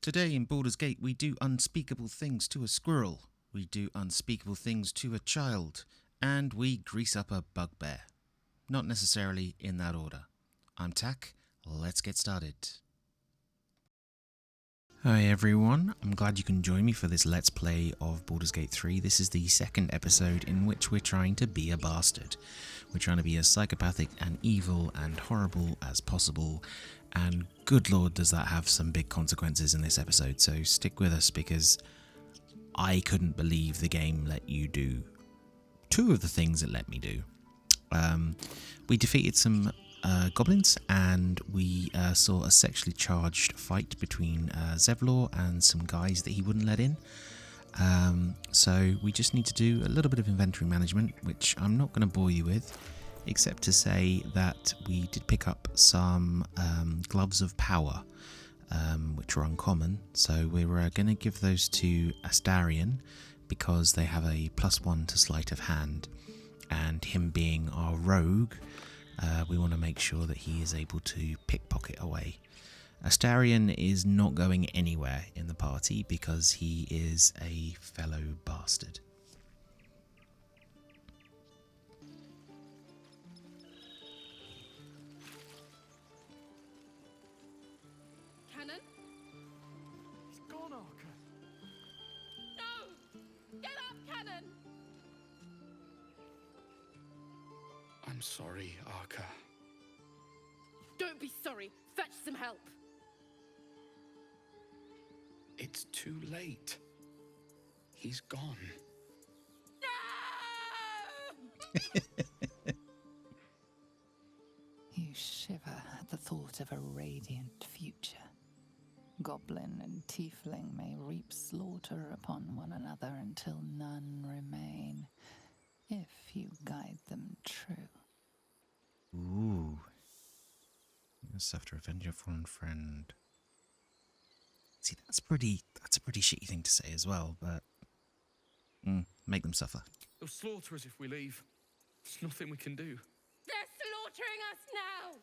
Today in Baldur's Gate we do unspeakable things to a squirrel, we do unspeakable things to a child, and we grease up a bugbear. Not necessarily in that order. I'm Tack, let's get started. Hi everyone, I'm glad you can join me for this Let's Play of Baldur's Gate 3. This is the second episode in which we're trying to be a bastard. We're trying to be as psychopathic and evil and horrible as possible, and good lord does that have some big consequences in this episode, so stick with us because I couldn't believe the game let you do two of the things it let me do. We defeated some goblins, and we saw a sexually charged fight between Zevlor and some guys that he wouldn't let in. So we just need to do a little bit of inventory management, which I'm not going to bore you with, except to say that we did pick up some gloves of power, which are uncommon. So we're going to give those to Astarion because they have a +1 to sleight of hand, and him being our rogue, we want to make sure that he is able to pickpocket away. Astarion is not going anywhere in the party because he is a fellow bastard. Cannon? He's gone, Arca. No! Get up, Cannon! I'm sorry, Arca. Don't be sorry. Fetch some help. It's too late. He's gone. No! You shiver at the thought of a radiant future. Goblin and tiefling may reap slaughter upon one another until none remain, if you guide them true. Ooh. You just have to revenge your fallen friend. See, that's a pretty shitty thing to say as well, but make them suffer. They'll slaughter us if we leave. There's nothing we can do. They're slaughtering us now!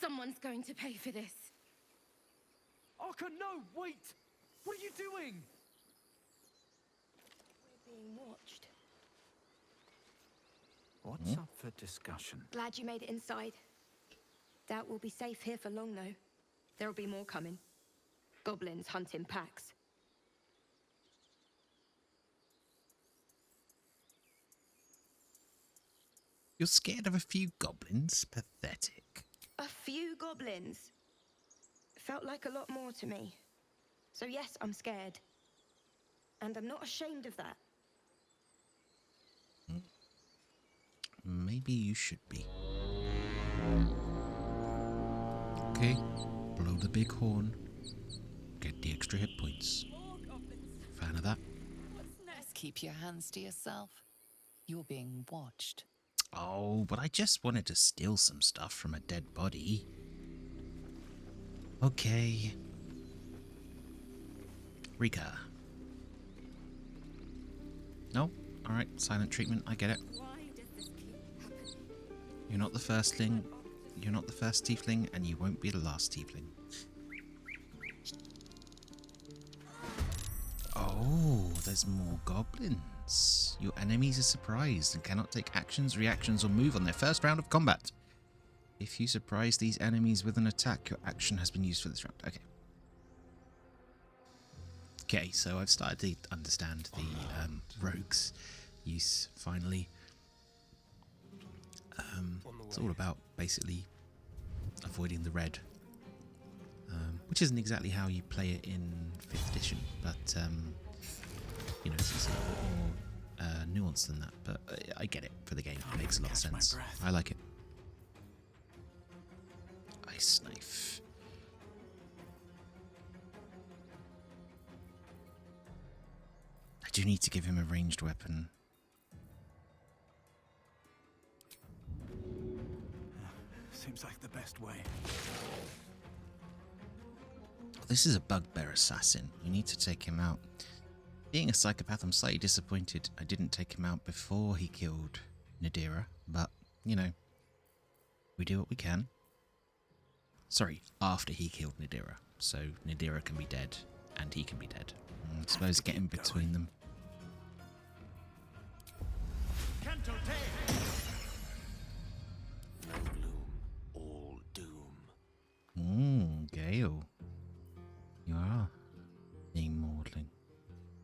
Someone's going to pay for this. Arca, no, wait! What are you doing? We're being watched. What's up for discussion? Glad you made it inside. Doubt we'll be safe here for long, though. There'll be more coming. Goblins hunt in packs. You're scared of a few goblins? Pathetic. A few goblins. Felt like a lot more to me. So yes, I'm scared. And I'm not ashamed of that. Maybe you should be. Okay, blow the big horn. Get the extra hit points. Fan of that? Just keep your hands to yourself. You're being watched. Oh, but I just wanted to steal some stuff from a dead body. Okay. Rika. No? Alright, silent treatment, I get it. You're not the firstling, you're not the first tiefling, and you won't be the last tiefling. Oh, there's more goblins. Your enemies are surprised and cannot take actions, reactions, or move on their first round of combat. If you surprise these enemies with an attack, your action has been used for this round. Okay. Okay, so I've started to understand the rogue's use, finally. It's all about basically avoiding the red, which isn't exactly how you play it in 5th edition, but you know, it's a little bit more nuanced than that. But I get it for the game; it makes a lot of sense. I like it. Ice knife. I do need to give him a ranged weapon. Seems like the best way. This is a bugbear assassin. We need to take him out. Being a psychopath, I'm slightly disappointed I didn't take him out before he killed Nadira, but, you know, We do what we can. Sorry, after he killed Nadira. So Nadira can be dead, and he can be dead. I suppose get in between them. No bloom, all doom. Gale. You are immortaling.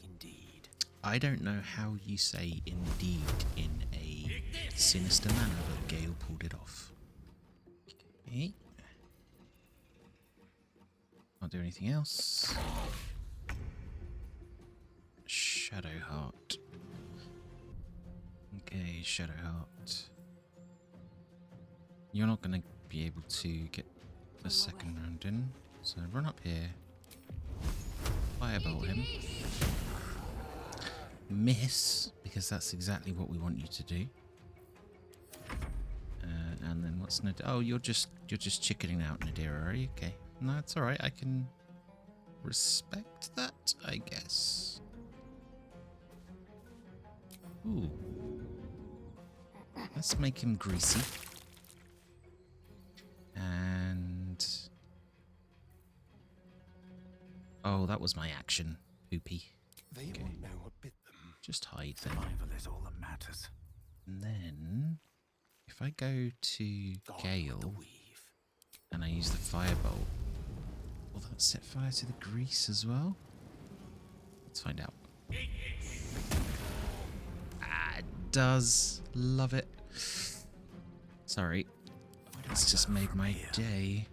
Indeed. I don't know how you say indeed in a sinister manner, but Gale pulled it off. Okay. Can't do anything else. Shadowheart. Okay, Shadowheart. You're not going to be able to get the second round in, so run up here. Firebolt him. Miss, because that's exactly what we want you to do. And then what's Nadira? Oh, you're just chickening out, Nadira, are you? Okay. No, it's alright. I can respect that, I guess. Ooh. Let's make him greasy. And... oh, that was my action. Poopy. They won't know what bit them. Just hide them. Survival is all that matters. And then... if I go to God, Gale the weave. and I use the firebolt, will that set fire to the grease as well? Let's find out. Ah, it does. Love it. Sorry. It's just made my day.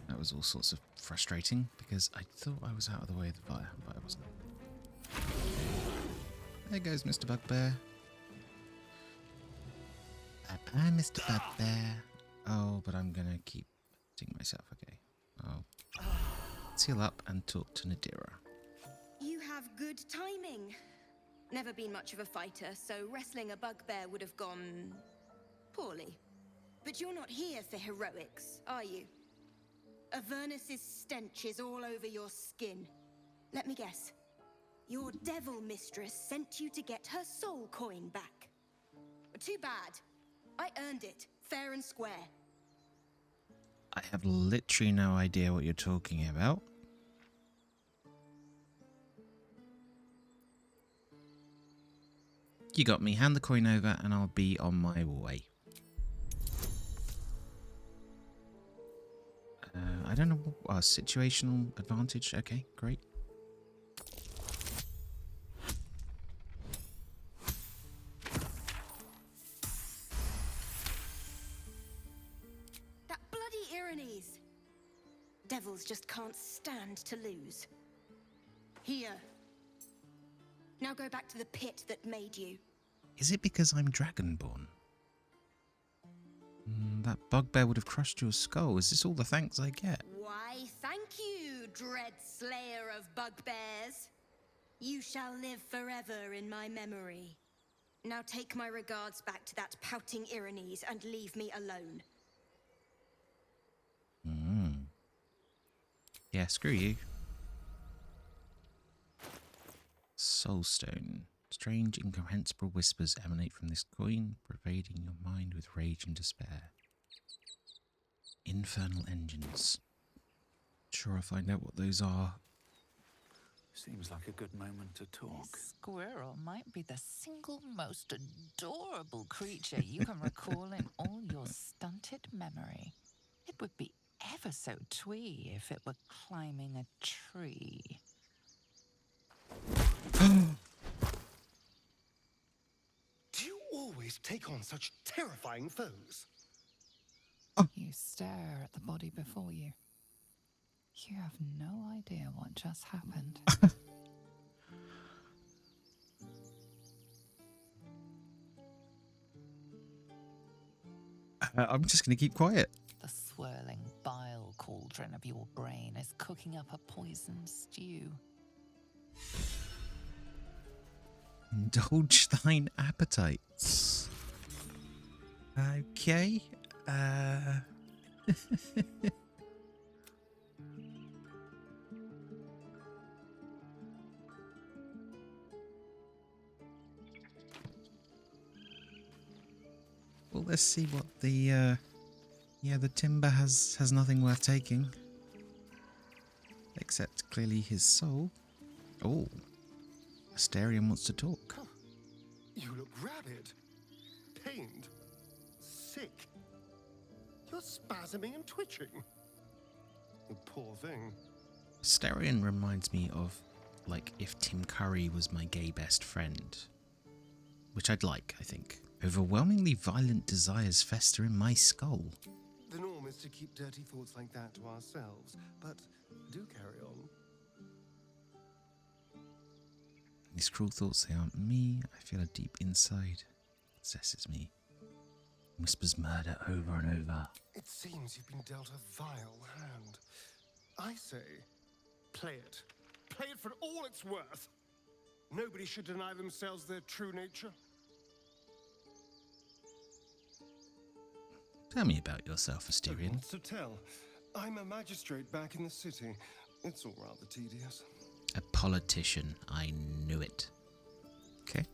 That was all sorts of frustrating because I thought I was out of the way of the fire, but I wasn't. There goes Mr. Bugbear. Bye-bye, Mr. Bugbear. Oh, but I'm gonna keep hitting myself, okay. Oh. Let's heal up and talk to Nadira. You have good timing. Never been much of a fighter, so wrestling a bugbear would have gone poorly. But you're not here for heroics, are you? Avernus's stench is all over your skin. Let me guess. Your devil mistress sent you to get her soul coin back. Too bad. I earned it, fair and square. I have literally no idea what you're talking about. You got me. Hand the coin over and I'll be on my way. I don't know. Situational advantage. Okay, great. That bloody Irenes. Devils just can't stand to lose. Here. Now go back to the pit that made you. Is it because I'm Dragonborn? That bugbear would have crushed your skull. Is this all the thanks I get? Why, thank you, dread slayer of bugbears. You shall live forever in my memory. Now take my regards back to that pouting Irenes and leave me alone. Yeah, screw you. Soulstone. Strange, incomprehensible whispers emanate from this coin, pervading your mind with rage and despair. Infernal engines. Sure, I'll find out what those are. Seems like a good moment to talk. This squirrel might be the single most adorable creature you can recall in all your stunted memory. It would be ever so twee if it were climbing a tree. Do you always take on such terrifying foes? You stare at the body before you. You have no idea what just happened. I'm just going to keep quiet. The swirling bile cauldron of your brain is cooking up a poison stew. Indulge thine appetites. Okay. Well, let's see what the the timber has nothing worth taking. Except clearly his soul. Oh. Asterion wants to talk. Huh. You look rabid, pained, sick. You're spasming and twitching. You poor thing. Asterion reminds me of, like, if Tim Curry was my gay best friend. Which I'd like, I think. Overwhelmingly violent desires fester in my skull. The norm is to keep dirty thoughts like that to ourselves, but do carry on. These cruel thoughts, they aren't me. I feel a deep inside. It possesses me. Whispers murder over and over. It seems you've been dealt a vile hand. I say, play it. Play it for all it's worth. Nobody should deny themselves their true nature. Tell me about yourself, Asterion. What's to tell? I'm a magistrate back in the city. It's all rather tedious. A politician. I knew it. Okay.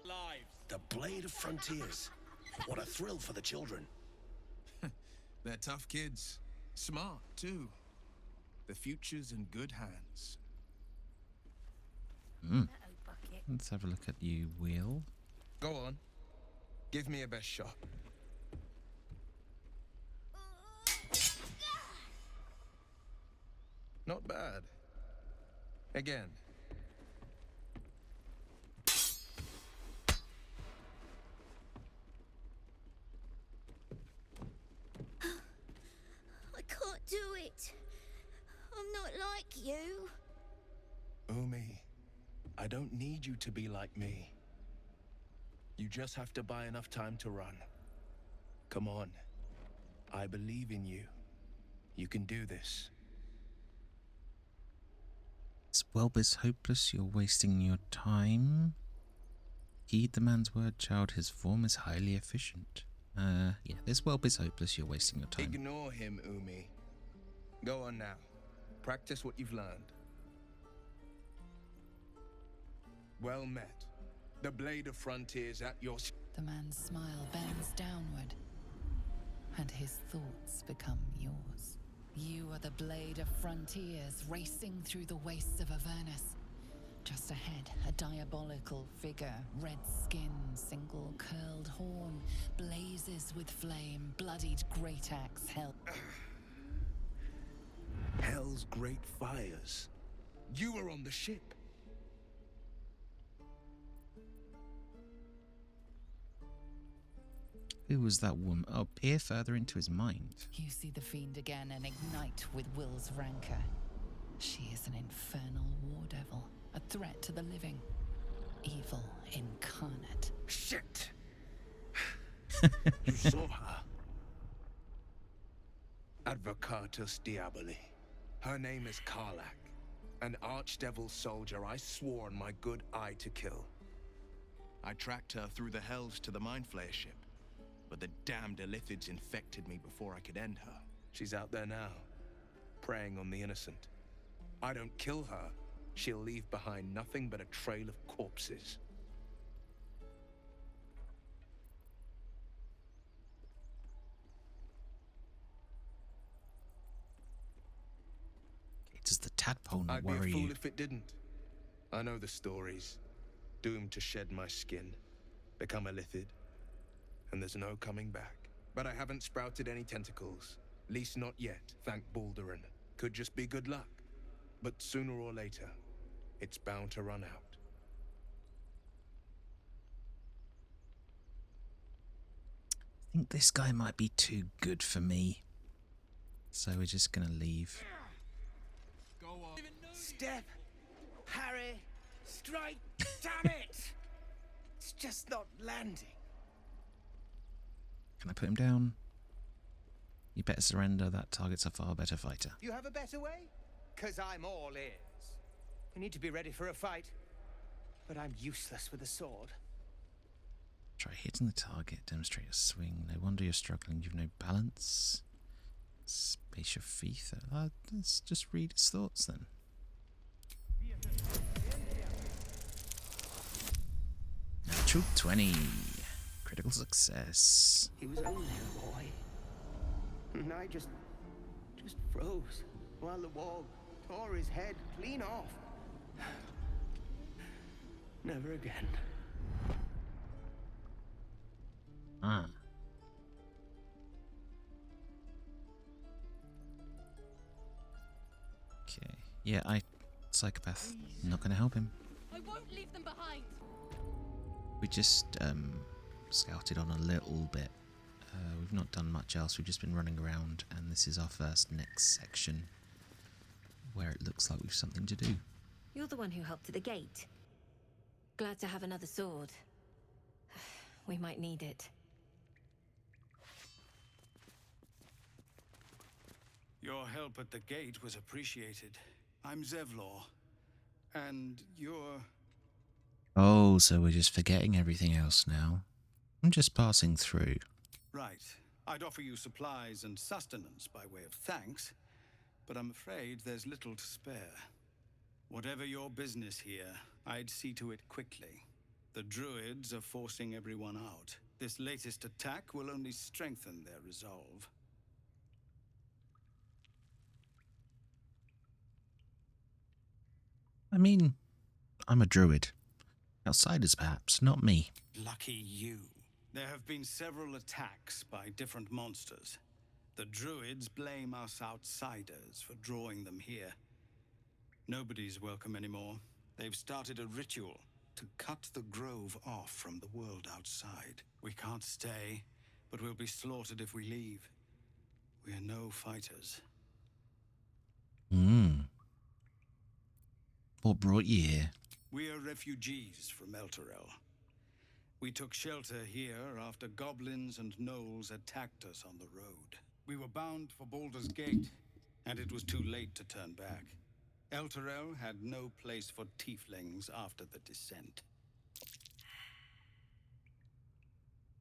Live. The Blade of Frontiers. What a thrill for the children. They're tough kids. Smart, too. The future's in good hands. Let's have a look at you, Wyll. Go on. Give me a best shot. Not bad. Again. I can't do it. I'm not like you. Umi, I don't need you to be like me. You just have to buy enough time to run. Come on. I believe in you. You can do this. Whelp is hopeless, you're wasting your time. Heed the man's word, child, his form is highly efficient. Yeah, this whelp is hopeless, you're wasting your time. Ignore him, Umi. Go on now. Practice what you've learned. Well met. The Blade of Frontiers at your... The man's smile bends downward, and his thoughts become yours. You are the Blade of Frontiers, racing through the wastes of Avernus. Just ahead, a diabolical figure, red skin, single curled horn, blazes with flame, bloodied great axe held. Hell's great fires. You were on the ship. Who was that woman? Oh, peer further into his mind. You see the fiend again and ignite with Wyll's rancor. She is an infernal war devil, a threat to the living. Evil incarnate. Shit! You saw her. Advocatus Diaboli. Her name is Karlach, an archdevil soldier I swore on my good eye to kill. I tracked her through the hells to the Mind Flayer ship, but the damned Illithids infected me before I could end her. She's out there now, preying on the innocent. I don't kill her, she'll leave behind nothing but a trail of corpses. Does the tadpole not I'd be a worry fool you? if it didn't. I know the stories. Doomed to shed my skin, become a Illithid, and there's no coming back. But I haven't sprouted any tentacles. Least not yet, thank Baldur. Could just be good luck. But sooner or later, it's bound to run out. I think this guy might be too good for me. So we're just gonna leave. Go on. Step, Harry, strike, damn it! It's just not landing. Can I put him down? You better surrender, that target's a far better fighter. You have a better way? 'Cause I'm all ears. I need to be ready for a fight, but I'm useless with a sword. Try hitting the target, demonstrate a swing. No wonder you're struggling, you've no balance. Space your feet. Let's just read his thoughts then. Natural 20. Critical success. He was only a boy. And I just froze while the wall tore his head clean off. Never again. Ah. Okay. Yeah, psychopath. Not gonna help him. I won't leave them behind. We just scouted on a little bit. We've not done much else. We've just been running around, and this is our first next section where it looks like we've something to do. You're the one who helped at the gate. Glad to have another sword. We might need it. Your help at the gate was appreciated. I'm Zevlor. And you're... Oh, so we're just forgetting everything else now. I'm just passing through. Right. I'd offer you supplies and sustenance by way of thanks, but I'm afraid there's little to spare. Whatever your business here, I'd see to it quickly. The druids are forcing everyone out. This latest attack will only strengthen their resolve. I mean, I'm a druid. Outsiders, perhaps, not me. Lucky you. There have been several attacks by different monsters. The druids blame us outsiders for drawing them here. Nobody's welcome anymore. They've started a ritual to cut the grove off from the world outside. We can't stay, but we'll be slaughtered if we leave. We're no fighters. What brought you here? We are refugees from Elturel. We took shelter here after goblins and gnolls attacked us on the road. We were bound for Baldur's Gate, and it was too late to turn back. Elturel had no place for tieflings after the descent.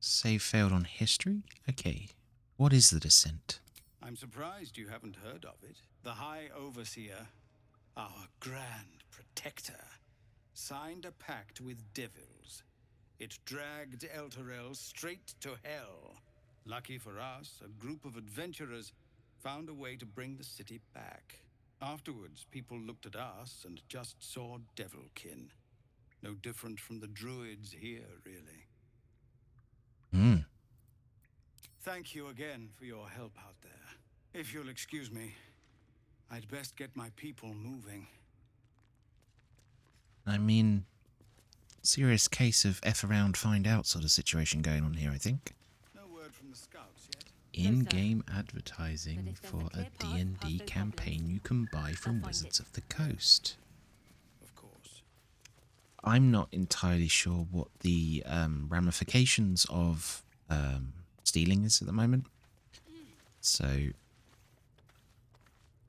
Save failed on history? Okay. What is the descent? I'm surprised you haven't heard of it. The High Overseer, our grand protector, signed a pact with devils. It dragged Elturel straight to hell. Lucky for us, a group of adventurers found a way to bring the city back. Afterwards, people looked at us and just saw devilkin. No different from the druids here, really. Thank you again for your help out there. If you'll excuse me, I'd best get my people moving. I mean, serious case of F around find out sort of situation going on here, I think. No word from the scouts yet. In-game advertising for a D&D campaign you can buy from Wizards of the Coast. Of course. I'm not entirely sure what the ramifications of stealing is at the moment, so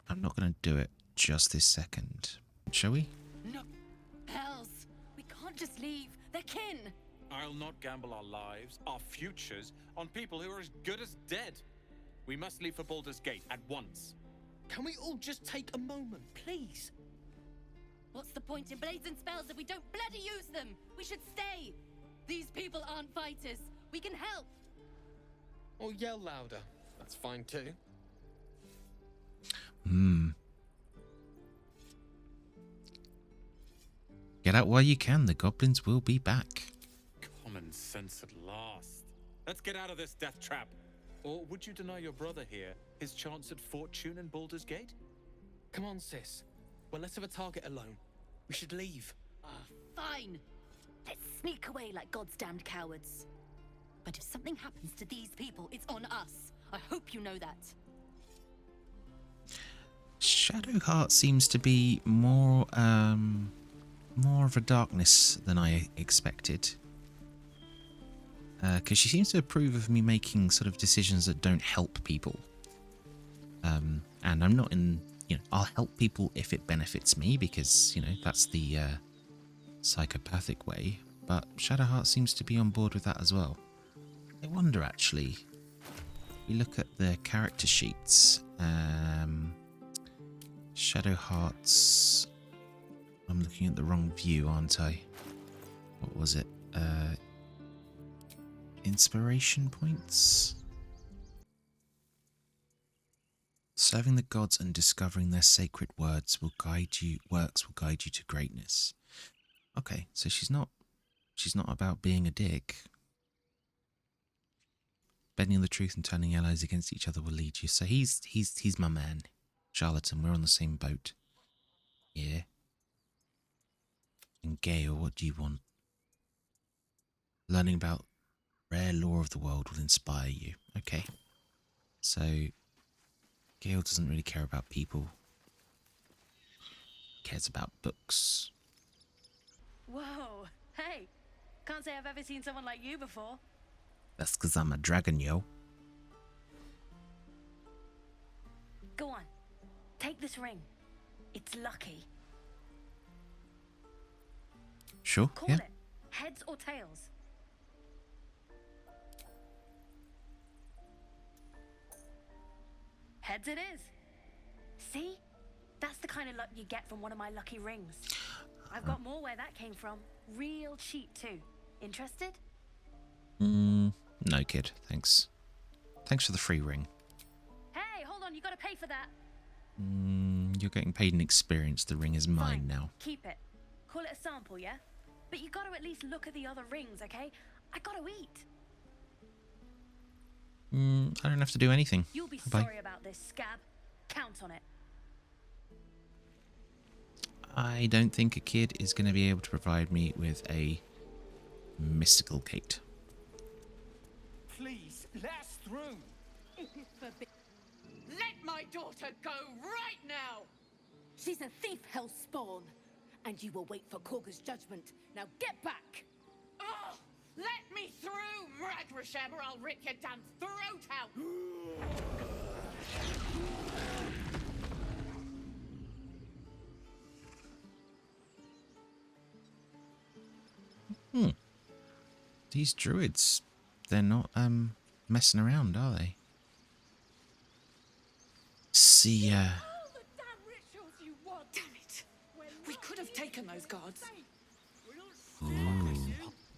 I'm not going to do it just this second. Shall we? No. Hells. We can't just leave. They're kin. I'll not gamble our lives, our futures, on people who are as good as dead. We must leave for Baldur's Gate at once. Can we all just take a moment, please? What's the point in blades and spells if we don't bloody use them? We should stay. These people aren't fighters. We can help. Or yell louder. That's fine too. Get out while you can. The goblins will be back. Common sense at last. Let's get out of this death trap. Or would you deny your brother here his chance at fortune in Baldur's Gate? Come on, sis. We're less of a target alone. We should leave. Fine. Let's sneak away like God's damned cowards. But if something happens to these people, it's on us. I hope you know that. Shadowheart seems to be more of a darkness than I expected. Because she seems to approve of me making sort of decisions that don't help people. And I'm not in, I'll help people if it benefits me, because, that's the psychopathic way. but Shadowheart seems to be on board with that as well. I wonder actually, we look at the character sheets. Shadowheart's... I'm looking at the wrong view, aren't I? What was it? Inspiration points? Serving the gods and discovering their sacred works will guide you to greatness. Okay, so she's not about being a dick. Bending the truth and turning allies against each other will lead you. So he's my man. Charlatan, we're on the same boat. Yeah. And Gale, what do you want? Learning about rare lore of the world will inspire you. Okay. So Gale doesn't really care about people. Cares about books. Whoa, hey, can't say I've ever seen someone like you before. That's because I'm a dragon, yo. Go on, take this ring. It's lucky. Sure, Call yeah. it, heads or tails. Heads it is. See? That's the kind of luck you get from one of my lucky rings. I've got more where that came from. Real cheap too. Interested? No, kid. Thanks. Thanks for the free ring. Hey, hold on, you gotta pay for that. You're getting paid in experience. The ring is mine Fine. now. Keep it. Call it a sample, yeah? But you gotta at least look at the other rings, okay? I gotta eat. I don't have to do anything. You'll be Bye. sorry about this, Scab. Count on it. I don't think a kid is going to be able to provide me with a mystical Kate. Please, let us through. It is forbidden. Let my daughter go right now. She's a thief, hell spawn, and you will wait for Korga's judgment. Now get back. Oh, let me through, Mragrasham, or I'll rip your damn throat out. These druids, they're not messing around, are they? See, All the damn rituals you want. Damn it. We could have taken those guards.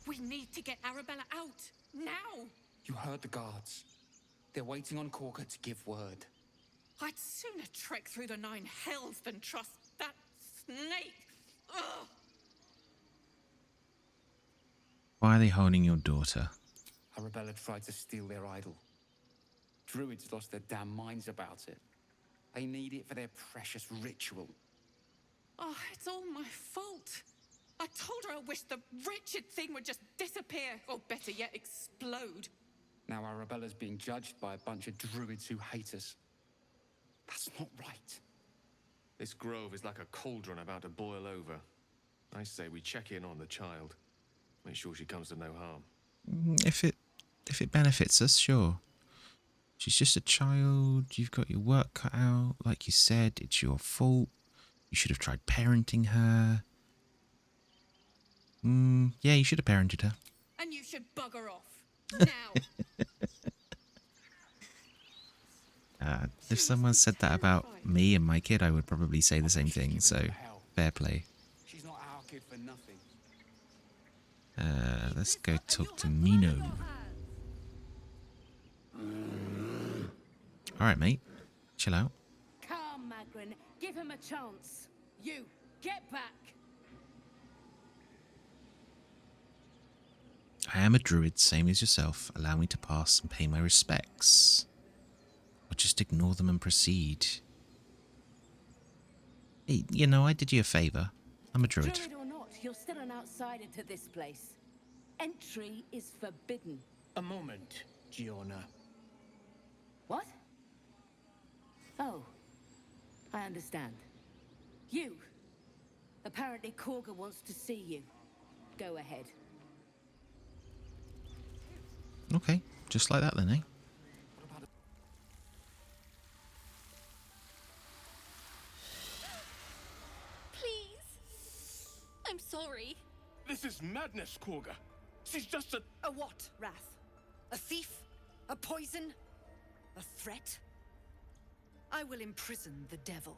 We need to get Arabella out. Now. You heard the guards. They're waiting on Korga to give word. I'd sooner trek through the 9 hells than trust that snake. Ugh. Why are they holding your daughter? Arabella tried to steal their idol. Druids lost their damn minds about it. They need it for their precious ritual. Oh, it's all my fault. I told her I wished the wretched thing would just disappear, or better yet, explode. Now Arabella's being judged by a bunch of druids who hate us. That's not right. This grove is like a cauldron about to boil over. I say we check in on the child. Make sure she comes to no harm. If it benefits us, sure. She's just a child. You've got your work cut out. Like you said, it's your fault. You should have tried parenting her. Yeah, you should have parented her. And you should bugger off. Now. If someone said that about me and my kid, I would probably say the same thing. So, fair play. She's not our kid for nothing. Let's go talk to Mino. Alright, mate. Chill out. Calm, Magrin. Give him a chance. You, get back. I am a druid, same as yourself. Allow me to pass and pay my respects. Or just ignore them and proceed. Hey, you know, I did you a favour. I'm a druid. Druid or not, you're still an outsider to this place. Entry is forbidden. A moment, Giona. What? Oh, I understand. You. Apparently Korga wants to see you. Go ahead. Okay, just like that then, eh? Please. I'm sorry. This is madness, Korga. She's just a... A what, Wrath? A thief? A poison? A threat? I will imprison the devil.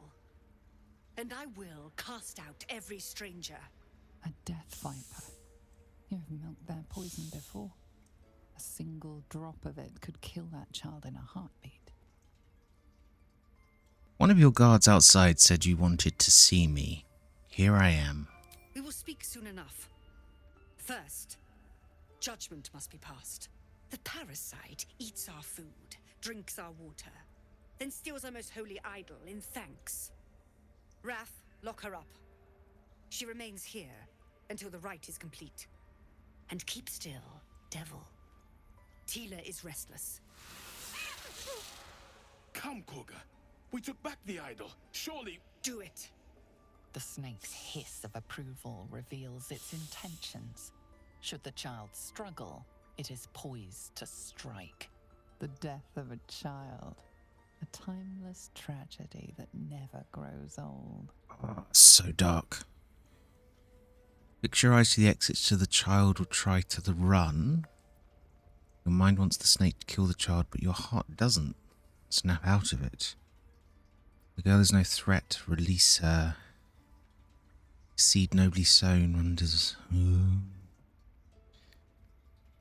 And I will cast out every stranger. A death viper. You've milked their poison before. A single drop of it could kill that child in a heartbeat. One of your guards outside said you wanted to see me. Here I am. We will speak soon enough. First, judgment must be passed. The parasite eats our food, drinks our water, then steals our most holy idol in thanks. Wrath, lock her up. She remains here until the rite is complete. And keep still, devil. Tila is restless. Come, Korga. We took back the idol. Surely... Do it. The snake's hiss of approval reveals its intentions. Should the child struggle, it is poised to strike. The death of a child. A timeless tragedy that never grows old. Oh, so dark. Fix your eyes to the exits so the child will try to run. Your mind wants the snake to kill the child, but your heart doesn't. Snap out of it. The girl is no threat. Release her. Seed nobly sown wonders. Ooh.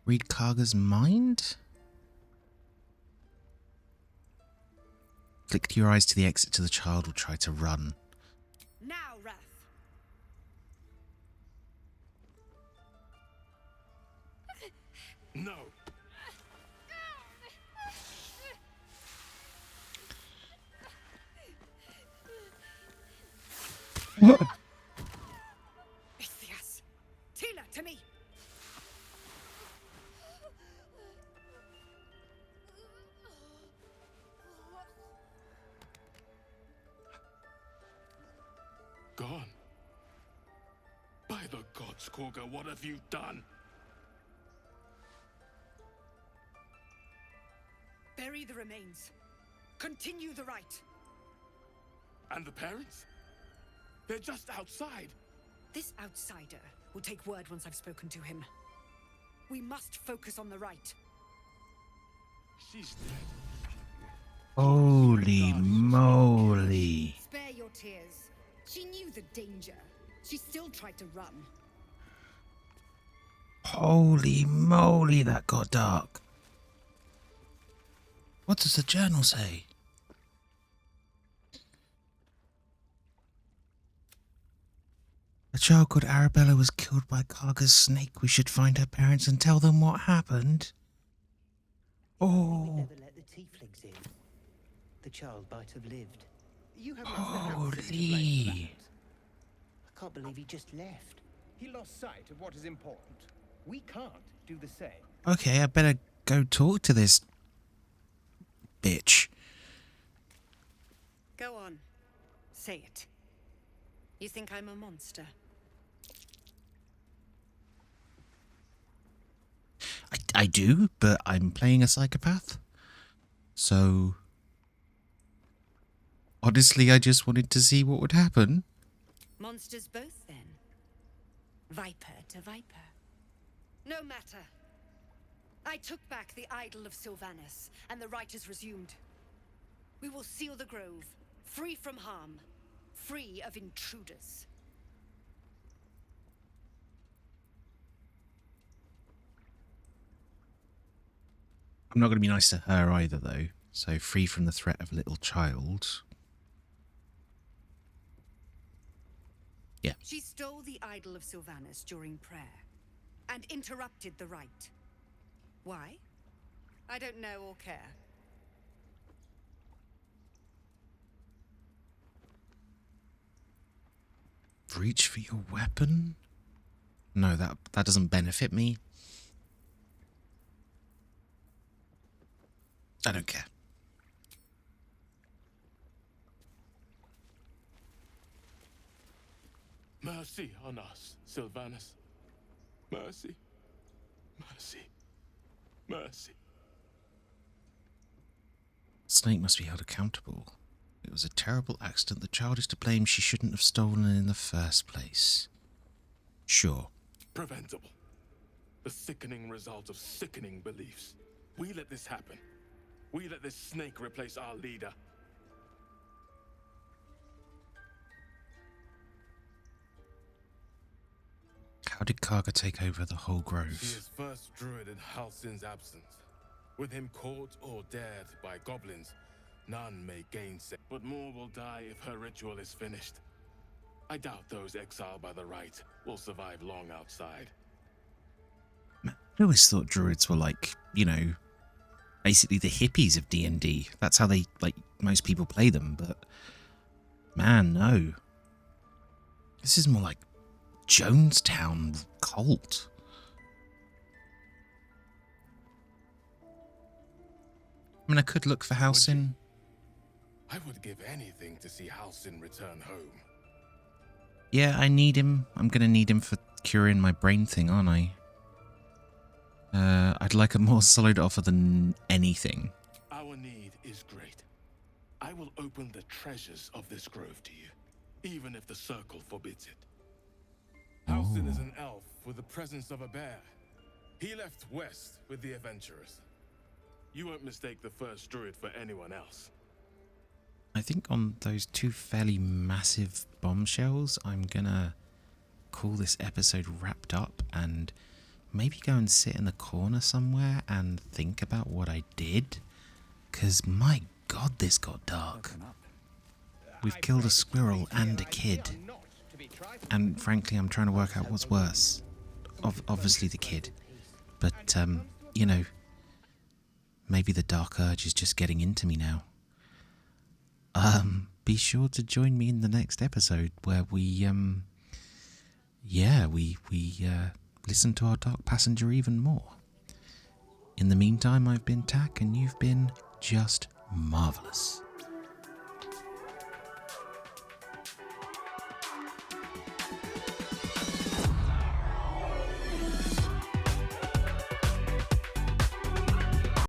Read Karga's mind? Flick your eyes to the exit so the child will try to run. Now, Wrath. No. Ichthyas. Tila, to me. Gone. By the gods, Korga, what have you done? Bury the remains. Continue the rite. And the parents? They're just outside. This outsider will take word once I've spoken to him. We must focus on the rite. She's dead. Holy moly. Spare your tears. She knew the danger. She still tried to run. Holy moly, that got dark. What does the journal say? A child called Arabella was killed by Karga's snake. We should find her parents and tell them what happened. Oh. Never let the tieflings in. The child might have lived. You have Holy. I can't believe he just left. He lost sight of what is important. We can't do the same. Okay, I better go talk to this bitch. Go on. Say it. You think I'm a monster? I do, but I'm playing a psychopath. So... honestly, I just wanted to see what would happen. Monsters both, then. Viper to viper. No matter. I took back the idol of Sylvanus, and the rite is resumed. We will seal the grove, free from harm, free of intruders. I'm not going to be nice to her either, though. So, free from the threat of a little child. Yeah. She stole the idol of Sylvanus during prayer, and interrupted the rite. Why? I don't know or care. Reach for your weapon? No, that doesn't benefit me. I don't care. Mercy on us, Sylvanus. Mercy. Mercy. Mercy. Snake must be held accountable. It was a terrible accident. The child is to blame. She shouldn't have stolen in the first place. Sure. Preventable. The sickening result of sickening beliefs. We let this happen. We let this snake replace our leader. How did Karga take over the whole grove? He is first druid in Halsin's absence. With him caught or dared by goblins, none may gainsay. But more will die if her ritual is finished. I doubt those exiled by the rite will survive long outside. I always thought druids were like, you know, basically the hippies of D&D. That's how they, like, most people play them, but man, no. This is more like Jonestown cult. I mean, I could look for Halsin. I would give anything to see Halsin return home. Yeah, I need him. I'm going to need him for curing my brain thing, aren't I? I'd like a more solid offer than anything. Our need is great. I will open the treasures of this grove to you, even if the circle forbids it. Halsin is an elf with the presence of a bear. He left west with the adventurers. You won't mistake the first druid for anyone else. I think on those two fairly massive bombshells, I'm gonna call this episode wrapped up and maybe go and sit in the corner somewhere and think about what I did. 'Cause my god, this got dark. We've killed a squirrel and a kid. And frankly, I'm trying to work out what's worse. Obviously the kid. But, you know, maybe the dark urge is just getting into me now. Be sure to join me in the next episode where we listen to our dark passenger even more. In the meantime, I've been Tack and you've been just marvellous.